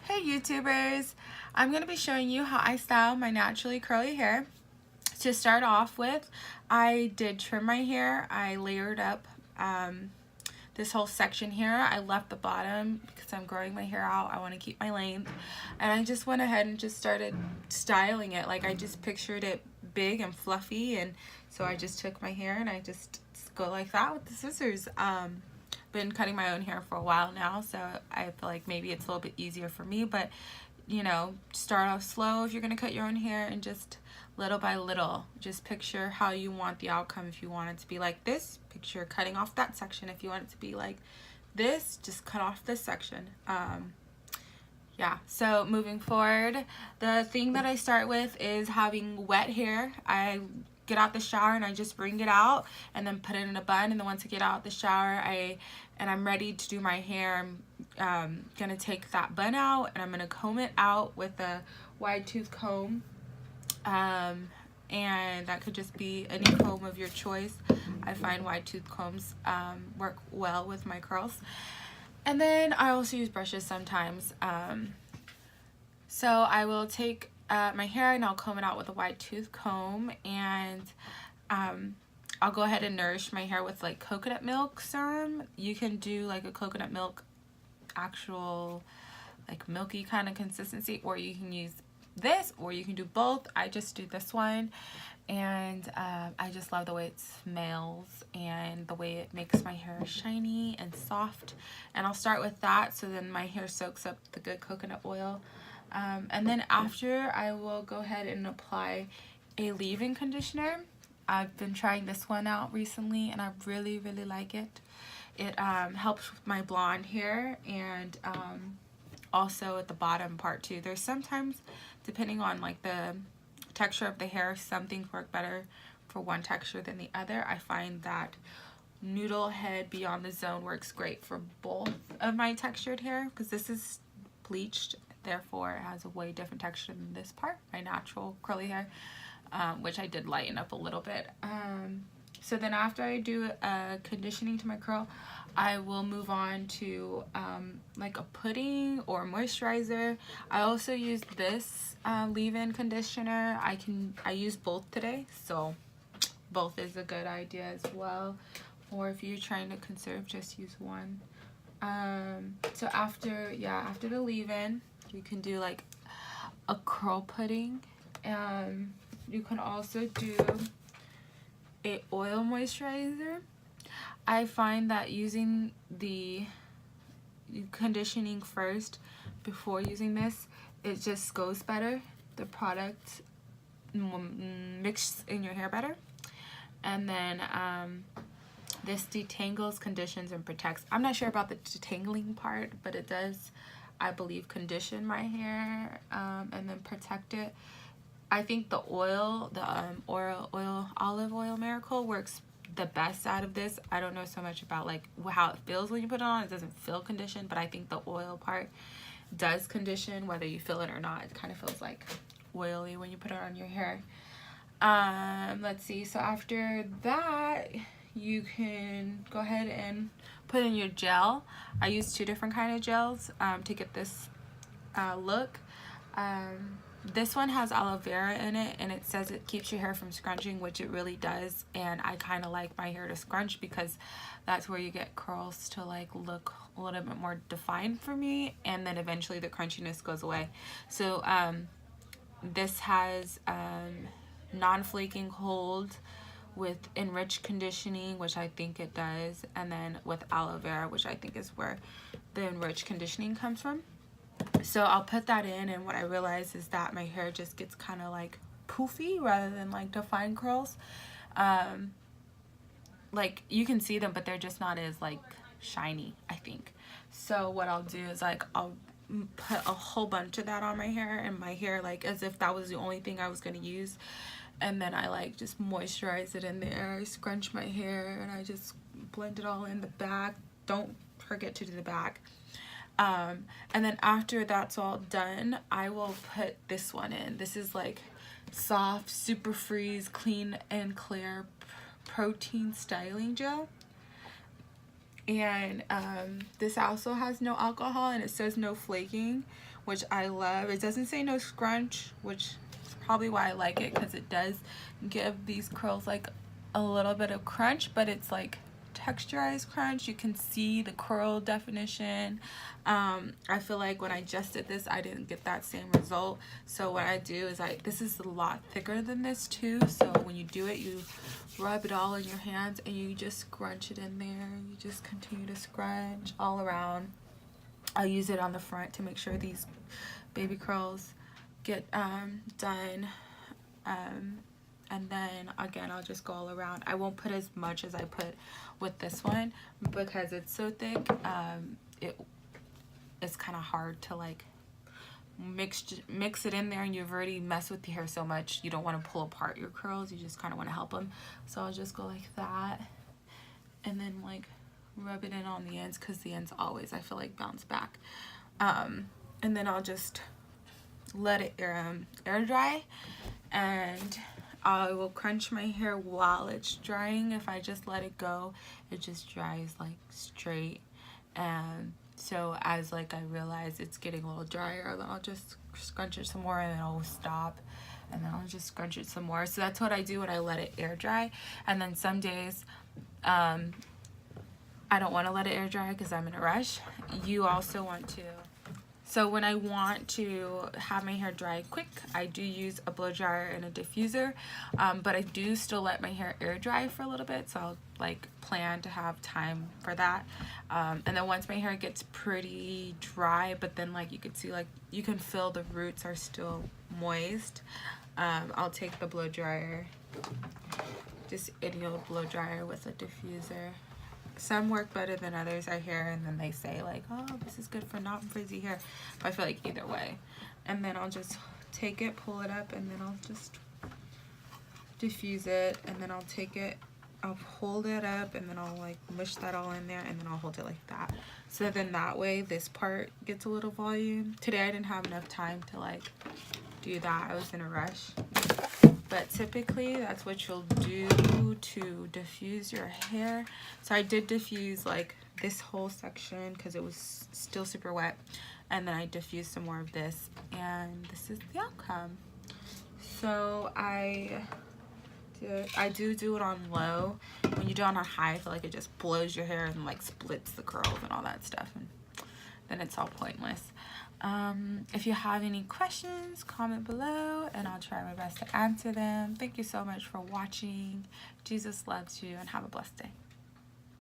Hey YouTubers, I'm going to be showing you how I style my naturally curly hair. To start off with, I did trim my hair. I layered up this whole section here. I left the bottom because I'm growing my hair out. I want to keep my length. And I just went ahead and just started styling it. Like I just pictured it big and fluffy, and so I just took my hair and I just go like that with the scissors. Been cutting my own hair for a while now, so I feel like maybe it's a little bit easier for me, but you know, start off slow if you're gonna cut your own hair, and just little by little just picture how you want the outcome. If you want it to be like this, picture cutting off that section. If you want it to be like this, just cut off this section. Yeah, so moving forward, the thing that I start with is having wet hair. I get out the shower and I just wring it out and then put it in a bun, and then once I get out the shower I'm ready to do my hair, I'm gonna take that bun out and I'm gonna comb it out with a wide tooth comb, and that could just be any comb of your choice. I find wide tooth combs work well with my curls. And then I also use brushes sometimes. So I will take my hair and I'll comb it out with a wide tooth comb, and I'll go ahead and nourish my hair with like coconut milk serum. You can do like a coconut milk, actual like milky kind of consistency, or you can use this, or you can do both. I just do this one, and I just love the way it smells and the way it makes my hair shiny and soft. And I'll start with that, so then my hair soaks up the good coconut oil. And then after, I will go ahead and apply a leave-in conditioner. I've been trying this one out recently and I really like it. It helps with my blonde hair, and also at the bottom part too. There's sometimes, depending on like the texture of the hair, some things work better for one texture than the other. I find that noodle head beyond the zone works great for both of my textured hair, because this is bleached, therefore it has a way different texture than this part, my natural curly hair, which I did lighten up a little bit. So then after I do conditioning to my curl, I will move on to like a pudding or moisturizer. I also use this leave-in conditioner. I use both today, so both is a good idea as well. Or if you're trying to conserve, just use one. So after the leave-in, you can do like a curl pudding. You can also do a oil moisturizer. I find that using the conditioning first before using this, it just goes better. The product mixes in your hair better. And then this detangles, conditions, and protects. I'm not sure about the detangling part, but it does, I believe, condition my hair and then protect it. I think the oil, the olive oil miracle works the best out of this. I don't know so much about like how it feels when you put it on. It doesn't feel conditioned, but I think the oil part does condition, whether you feel it or not. It kind of feels like oily when you put it on your hair. Let's see, so after that, you can go ahead and put in your gel. I use two different kind of gels to get this look. This one has aloe vera in it, and it says it keeps your hair from scrunching, which it really does. And I kind of like my hair to scrunch because that's where you get curls to like look a little bit more defined for me, and then eventually the crunchiness goes away. So this has non-flaking hold with enriched conditioning, which I think it does, and then with aloe vera, which I think is where the enriched conditioning comes from. So I'll put that in, and what I realize is that my hair just gets kind of like poofy rather than like defined curls. Like you can see them, but they're just not as like shiny, I think. So what I'll do is like I'll put a whole bunch of that on my hair, and my hair like as if that was the only thing I was gonna use. And then I like just moisturize it in there. I scrunch my hair and I just blend it all in the back. Don't forget to do the back. And then after that's all done, I will put this one in. This is like soft, super freeze, clean and clear protein styling gel. And this also has no alcohol, and it says no flaking, which I love. It doesn't say no scrunch, which is probably why I like it, because it does give these curls like a little bit of crunch, but it's like texturized crunch. You can see the curl definition. I feel like when I just did this, I didn't get that same result. So what I do is this is a lot thicker than this too, so when you do it, you rub it all in your hands and you just scrunch it in there. You just continue to scrunch all around. I'll use it on the front to make sure these baby curls get done. And then again, I'll just go all around. I won't put as much as I put with this one because it's so thick. It's kind of hard to like mix it in there, and you've already messed with the hair so much you don't want to pull apart your curls. You just kind of want to help them. So I'll just go like that, and then like rub it in on the ends, because the ends always, I feel like, bounce back. And then I'll just let it air dry, and I will crunch my hair while it's drying. If I just let it go, it just dries like straight. And so as like I realize it's getting a little drier, then I'll just scrunch it some more, and then I'll stop, and then I'll just scrunch it some more. So that's what I do when I let it air dry. And then some days I don't want to let it air dry because I'm in a rush. You also want to. So when I want to have my hair dry quick, I do use a blow dryer and a diffuser, but I do still let my hair air dry for a little bit, so I'll like plan to have time for that. And then once my hair gets pretty dry, but then like you can see, like you can feel the roots are still moist, I'll take the blow dryer, just any old blow dryer with a diffuser. Some work better than others, I hear, and then they say like, oh, this is good for not frizzy hair, but I feel like either way. And then I'll just take it, pull it up, and then I'll just diffuse it, and then I'll take it, I'll hold it up, and then I'll like mush that all in there, and then I'll hold it like that. So then that way this part gets a little volume. Today I didn't have enough time to like do that, I was in a rush. But typically that's what you'll do to diffuse your hair. So I did diffuse like this whole section because it was still super wet, and then I diffused some more of this, and this is the outcome. So I do it on low. When you do it on high, I feel like it just blows your hair and like splits the curls and all that stuff, and then it's all pointless. If you have any questions, comment below and I'll try my best to answer them. Thank you so much for watching. Jesus loves you, and have a blessed day.